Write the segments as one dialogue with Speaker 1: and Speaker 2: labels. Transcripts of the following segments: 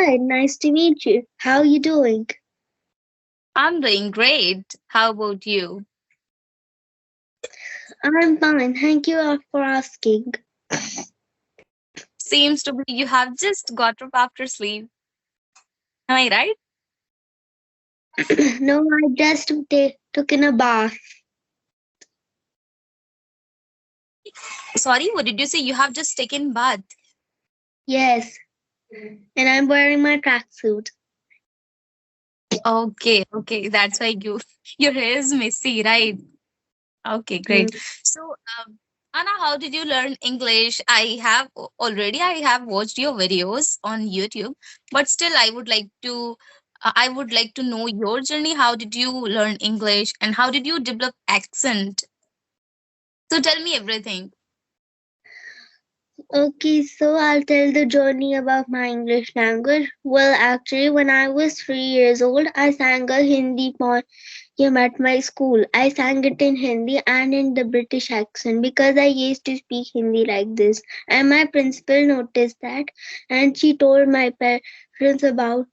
Speaker 1: Hi, nice to meet you. How are you doing?
Speaker 2: I'm doing great. How about you?
Speaker 1: I'm fine. Thank you all for asking.
Speaker 2: Seems to be you have just got up after sleep. Am I right?
Speaker 1: No, I just took in a bath.
Speaker 2: Sorry, what did you say? You have just taken bath.
Speaker 1: Yes, and I'm wearing my tracksuit.
Speaker 2: Okay. That's why your hair is messy, right? Okay, great.
Speaker 1: Mm.
Speaker 2: So, Anna, how did you learn English? I have watched your videos on YouTube, but still, I would like to know your journey. How did you learn English, and how did you develop accent? So tell me everything.
Speaker 1: Okay, so I'll tell the journey about my English language. Well, actually, when I was 3 years old, I sang a Hindi poem at my school. I sang it in Hindi and in the British accent because I used to speak Hindi like this. And my principal noticed that, and she told my parents about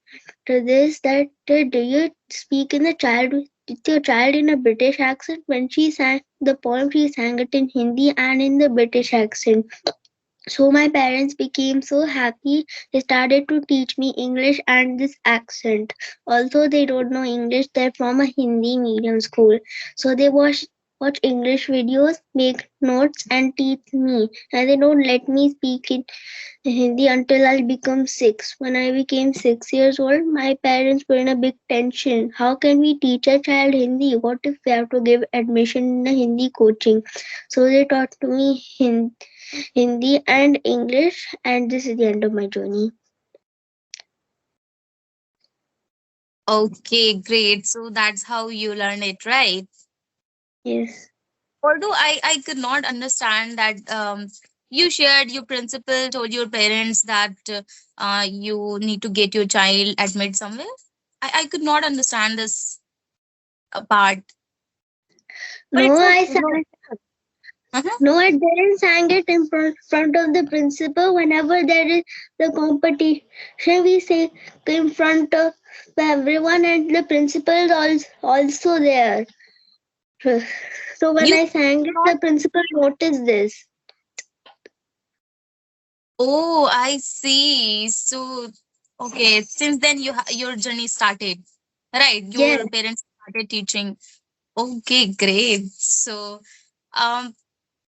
Speaker 1: this that do you speak in the child with your child in a British accent? When she sang the poem, she sang it in Hindi and in the British accent. So my parents became so happy. They started to teach me English and this accent. Also, they don't know English. They're from a Hindi medium school. So they watch English videos, make notes, and teach me. And they don't let me speak in Hindi until I become 6. When I became 6 years old, my parents were in a big tension. How can we teach a child Hindi? What if we have to give admission in a Hindi coaching? So they taught to me Hindi and English, and this is the end of my journey.
Speaker 2: Okay, great. So that's how you learn it, right?
Speaker 1: Yes.
Speaker 2: Although I could not understand that you shared your principal told your parents that you need to get your child admit somewhere. I could not understand this part, but
Speaker 1: No,
Speaker 2: it's
Speaker 1: I
Speaker 2: okay.
Speaker 1: sang.
Speaker 2: Uh-huh.
Speaker 1: No, I didn't sang it in front of the principal. Whenever there is the competition, we say in front of everyone, and the principal is also there. So when
Speaker 2: You
Speaker 1: I sang it,
Speaker 2: not.
Speaker 1: the principal noticed this.
Speaker 2: Oh, I see. So, okay. Since then, your journey started, right?
Speaker 1: Yes.
Speaker 2: Your parents started teaching. Okay, great. So, um,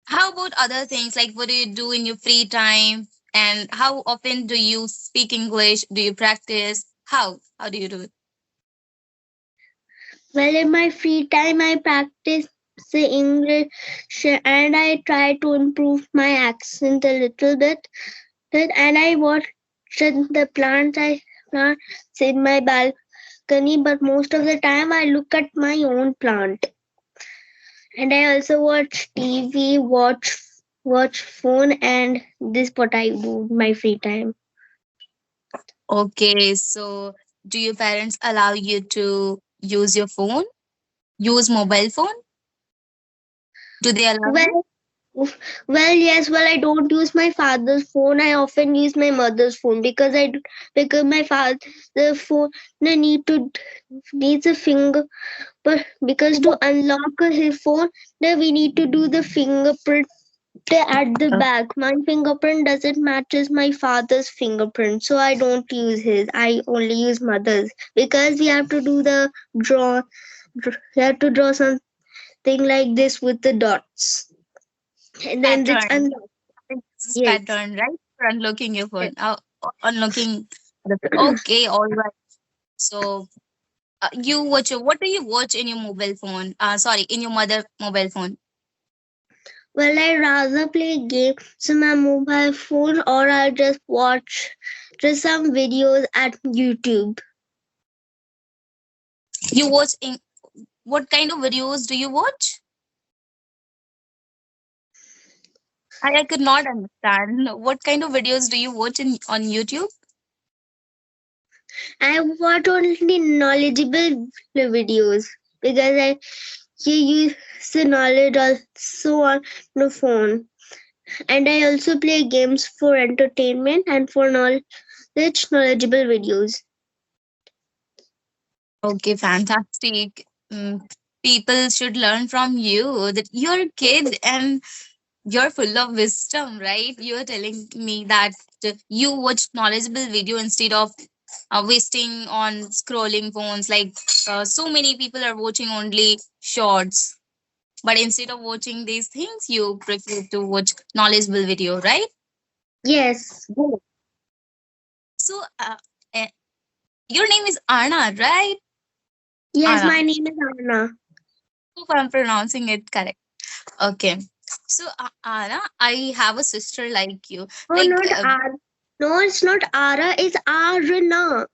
Speaker 2: how about other things? Like, what do you do in your free time? And how often do you speak English? Do you practice? How do you do it?
Speaker 1: Well, in my free time, I practice the English and I try to improve my accent a little bit. And I watch the plants I plant in my balcony, but most of the time I look at my own plant. And I also watch TV, watch phone, and this what I do in my free time.
Speaker 2: Okay, so do your parents allow you to use your phone? Use mobile phone? Do they allow you?
Speaker 1: Well, yes. Well, I don't use my father's phone. I often use my mother's phone because my father the phone they needs a finger, but because to unlock his phone, then we need to do the fingerprint at the back. My fingerprint doesn't matches my father's fingerprint, so I don't use his. I only use mother's because we have to do the draw. We have to draw something like this with the dots, and then it's
Speaker 2: Pattern.
Speaker 1: unlocked.
Speaker 2: This is
Speaker 1: Yes.
Speaker 2: pattern, right? For unlocking your
Speaker 1: Yes.
Speaker 2: phone. Unlocking okay, all right. So you watch what do you watch in your mobile phone? Sorry, in your mother mobile phone.
Speaker 1: Well, I rather play games on my mobile phone, or I just watch just some videos at YouTube.
Speaker 2: You watch in what kind of videos do you watch? I could not understand. What kind of videos do you watch in on YouTube?
Speaker 1: I watch only knowledgeable videos because you use the knowledge also on the phone. And I also play games for entertainment and for knowledge rich, knowledgeable videos.
Speaker 2: Okay, fantastic. People should learn from you that you're a kid and you're full of wisdom, right? You're telling me that you watch knowledgeable video instead of wasting on scrolling phones. Like so many people are watching only shorts, but instead of watching these things, you prefer to watch knowledgeable video, right?
Speaker 1: Yes.
Speaker 2: Good. So, eh, your name is Arna, right?
Speaker 1: Yes,
Speaker 2: Arna.
Speaker 1: my name is Aarna.
Speaker 2: If I'm pronouncing it correct. Okay. So, Anna, I have a sister like you.
Speaker 1: Oh,
Speaker 2: Like
Speaker 1: not R. No, it's not Ara, it's Aarna.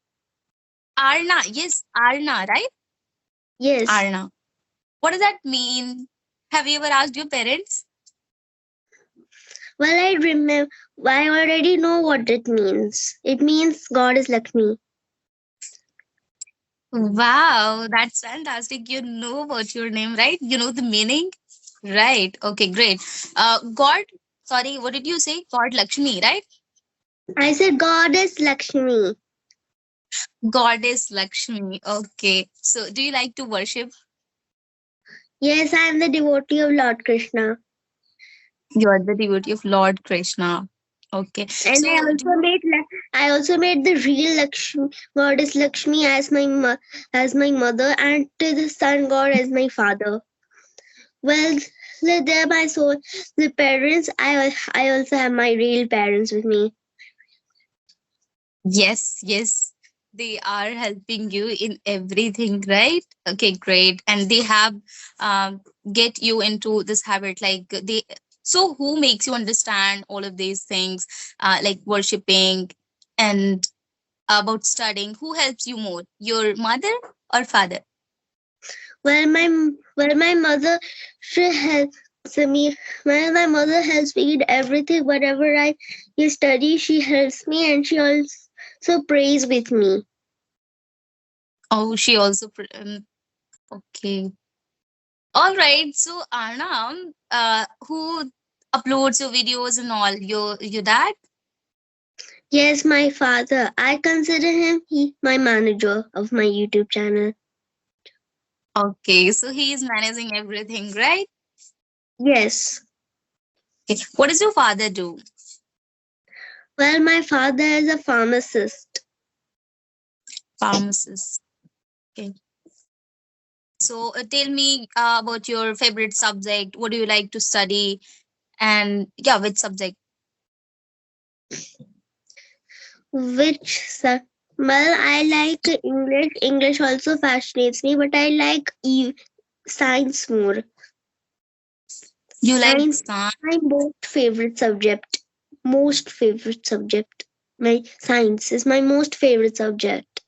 Speaker 2: Arna. Yes, Arna, right?
Speaker 1: Yes.
Speaker 2: Arna. What does that mean? Have you ever asked your parents?
Speaker 1: Well, I remember. I already know what it means. It means God is Lakshmi.
Speaker 2: Wow, that's fantastic. You know about your name, right? You know the meaning? Right. Okay, great. God, sorry, what did you say? God Lakshmi, right?
Speaker 1: I said God is Lakshmi.
Speaker 2: Goddess Lakshmi. Okay. So, do you like to worship?
Speaker 1: Yes, I am the devotee of Lord Krishna.
Speaker 2: You are the devotee of Lord Krishna. Okay.
Speaker 1: And
Speaker 2: So, do you
Speaker 1: I also made the real Lakshmi, goddess Lakshmi as as my mother, and to the sun god as my father. Well, they're my soul. The parents, I also have my real parents with me.
Speaker 2: Yes, yes. They are helping you in everything, right? Okay, great. And they have um, get you into this habit. Like they, so who makes you understand all of these things, like worshiping and about studying? Who helps you more, your mother or father?
Speaker 1: Well, my mother, she helps me. Well, my mother helps me in everything. Whatever I study, she helps me, and she also prays with me.
Speaker 2: Oh, she also. Okay. All right. So Arnam, who uploads your videos and all? Your dad?
Speaker 1: Yes, my father. I consider him my manager of my YouTube channel.
Speaker 2: Okay, so he is managing everything, right?
Speaker 1: Yes.
Speaker 2: Okay. What does your father do?
Speaker 1: Well, my father is a pharmacist.
Speaker 2: Pharmacist. Okay. So tell me about your favorite subject. What do you like to study? And yeah, which subject?
Speaker 1: Which well, I like English. English also fascinates me, but I like science more.
Speaker 2: You like
Speaker 1: Science,
Speaker 2: science?
Speaker 1: my most favorite subject. Most favorite subject. My science is my most favorite subject.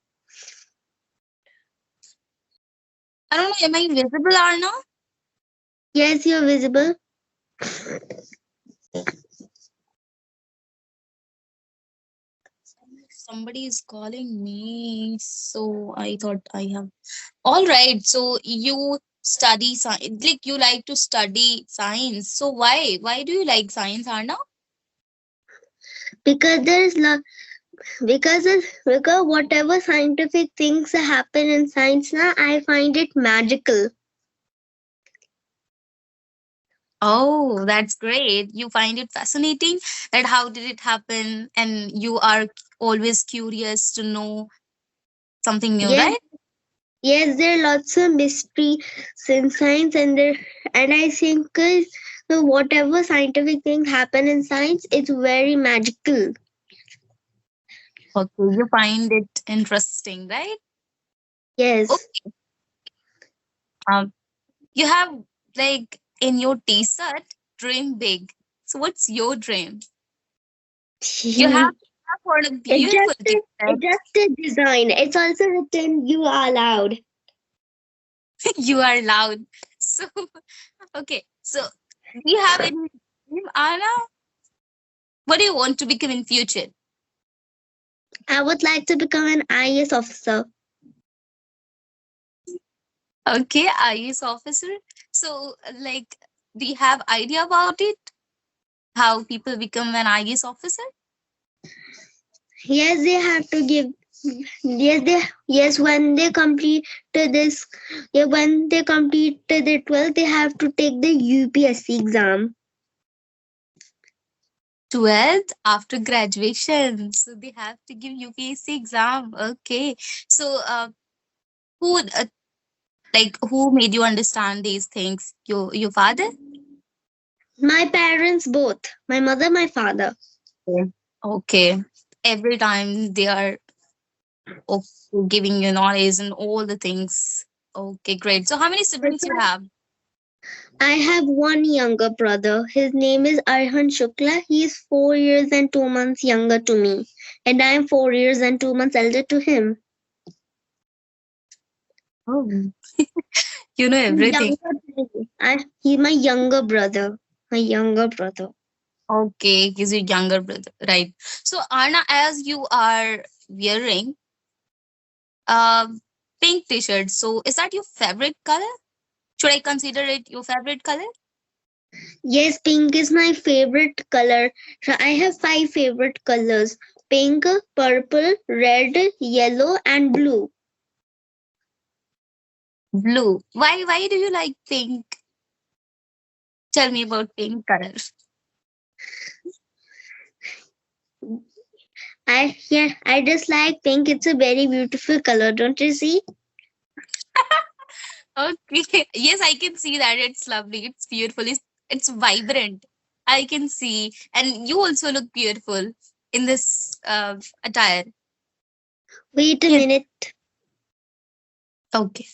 Speaker 2: I don't know. Am I visible, Arna?
Speaker 1: Yes, you're visible.
Speaker 2: Somebody is calling me. So I thought I have. All right. So you study science. Like you like to study science. So why? Why do you like science, Arna?
Speaker 1: Because there's because whatever scientific things happen in science now, I find it magical.
Speaker 2: Oh, that's great. You find it fascinating that how did it happen and you are always curious to know something new,
Speaker 1: Yes,
Speaker 2: right?
Speaker 1: yes, there are lots of mystery in science, and I think whatever scientific things happen in science, it's very magical.
Speaker 2: Okay, you find it interesting, right?
Speaker 1: Yes.
Speaker 2: Okay. Um, you have like in your t-shirt, dream big. So what's your dream?
Speaker 1: It
Speaker 2: You have for a beautiful
Speaker 1: just
Speaker 2: t-shirt.
Speaker 1: it just a design. It's also written "You are loud."
Speaker 2: You are loud. So okay. So do you have any dream, Anna? What do you want to become in future?
Speaker 1: I would like to become an IAS officer
Speaker 2: Okay, IAS officer. So, like, do you have idea about it? How people become an IAS officer?
Speaker 1: Yes, they have to give. Yes, when they complete this, yeah, when they complete the 12th, they have to take the UPSC exam.
Speaker 2: 12th after graduation. So they have to give UPSC exam. Okay. So who who made you understand these things? Your father?
Speaker 1: My parents both, my mother, my father.
Speaker 2: Okay. Okay. Every time they are okay, giving you knowledge and all the things. Okay, great. So how many siblings you have?
Speaker 1: I have one younger brother. His name is Arhan Shukla. He is 4 years and 2 months younger to me, and I am 4 years and 2 months elder to him.
Speaker 2: Oh, you know
Speaker 1: He's
Speaker 2: everything.
Speaker 1: younger to me. He's my younger brother. My younger brother.
Speaker 2: Okay, he's your younger brother, right? So Arna, as you are wearing um pink t-shirt, so is that your favorite color? Should I consider it your favorite color?
Speaker 1: Yes, pink is my favorite color. So I have five favorite colors: pink, purple, red, yellow, and blue.
Speaker 2: Blue. Why do you like pink? Tell me about pink color.
Speaker 1: I just like pink. It's a very beautiful color, don't you see?
Speaker 2: Okay. Yes, I can see that. It's lovely. It's beautiful. It's vibrant. I can see. And you also look beautiful in this attire.
Speaker 1: Wait a
Speaker 2: Yes.
Speaker 1: minute.
Speaker 2: Okay.